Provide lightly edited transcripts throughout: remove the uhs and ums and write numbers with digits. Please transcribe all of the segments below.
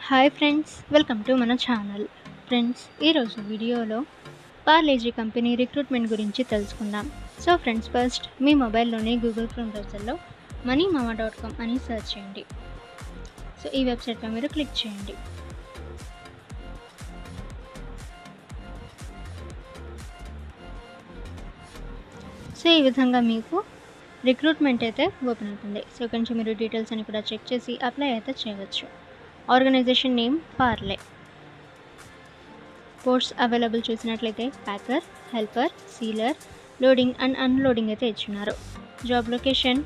Hi friends, welcome to మన channel. Friends, ఈరోజు వీడియోలో పార్లే జీ కంపెనీ రిక్రూట్మెంట్ గురించి తెలుసుకుందాం. సో ఫ్రెండ్స్, ఫస్ట్ మీ మొబైల్లోనే గూగుల్ క్రోమ్ బ్రౌజర్లో moneyMama.com అని సెర్చ్ చేయండి. సో ఈ వెబ్సైట్పై మీరు క్లిక్ చేయండి. సో ఈ విధంగా మీకు రిక్రూట్మెంట్ అయితే ఓపెన్ అవుతుంది. సో ఇక్కడ నుంచి మీరు డీటెయిల్స్ అని కూడా చెక్ చేసి అప్లై అయితే చేయవచ్చు. Organisation name Parle. Posts available చూసినట్లయితే packer, helper, sealer, loading and unloading అయితే ఇచ్చున్నారు. Job location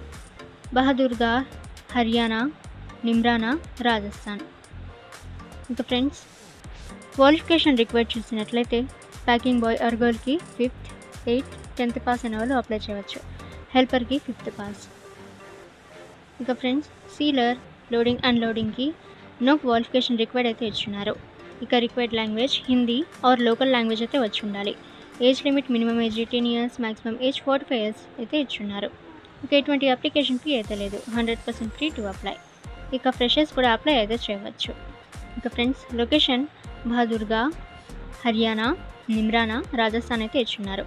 Bahadurgarh, Haryana, Neemrana, Rajasthan. ఇంకా ఫ్రెండ్స్, క్వాలిఫికేషన్ రిక్వైర్డ్ చూసినట్లయితే ప్యాకింగ్ బాయ్ ఆర్ గర్ల్కి 5th, 8th, 10th పాస్ అయిన వాళ్ళు అప్లై చేయవచ్చు. హెల్పర్కి 5th పాస్. ఇంకా ఫ్రెండ్స్, సీలర్, లోడింగ్ అన్లోడింగ్కి నో క్వాలిఫికేషన్ రిక్వైర్డ్ అయితే ఇచ్చున్నారు. ఇక required language Hindi or local language అయితే వచ్చి ఉండాలి. Age limit minimum age 18 years, maximum age 45 years అయితే ఇచ్చున్నారు. ఇక ఎటువంటి అప్లికేషన్ ఫీ అయితే లేదు. 100% ఫ్రీ టు అప్లై. ఇక ఫ్రెషర్స్ కూడా అప్లై అయితే చేయవచ్చు. ఇక ఫ్రెండ్స్, లొకేషన్ బహదూర్గఢ్, హర్యానా, నిమ్రానా, రాజస్థాన్ అయితే ఇచ్చున్నారు.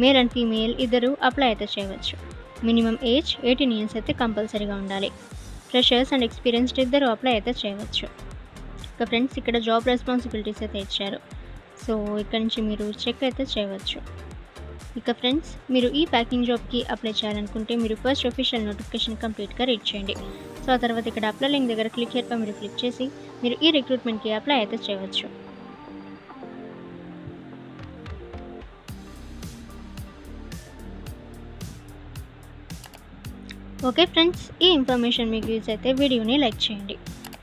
మేల్ అండ్ ఫీమేల్ ఇద్దరు అప్లై అయితే చేయవచ్చు. మినిమం ఏజ్ 18 years అయితే కంపల్సరీగా ఉండాలి. ఫ్రెషర్స్ అండ్ ఎక్స్పీరియన్స్డ్ ఇద్దరు అప్లై అయితే చేయవచ్చు. ఇక ఫ్రెండ్స్, ఇక్కడ జాబ్ రెస్పాన్సిబిలిటీస్ అయితే ఇచ్చారు. సో ఇక్కడ నుంచి మీరు చెక్ అయితే చేయవచ్చు. ఇక ఫ్రెండ్స్, మీరు ఈ ప్యాకింగ్ జాబ్కి అప్లై చేయాలనుకుంటే మీరు ఫస్ట్ అఫీషియల్ నోటిఫికేషన్ కంప్లీట్గా రీడ్ చేయండి. సో ఆ తర్వాత ఇక్కడ అప్లై లింక్ దగ్గర క్లిక్ హియర్పై మీరు క్లిక్ చేసి మీరు ఈ రిక్రూట్మెంట్కి అప్లై అయితే చేయవచ్చు. ఓకే ఫ్రెండ్స్, ఈ ఇన్ఫర్మేషన్ మీకు యూజ్ అయితే వీడియోని లైక్ చేయండి.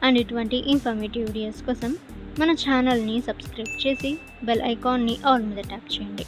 అండ్ ఇటువంటి ఇన్ఫర్మేటివ్ వీడియోస్ కోసం మన ఛానల్ని సబ్స్క్రైబ్ చేసి బెల్ ఐకాన్ని ఆల్ మీద ట్యాప్ చేయండి.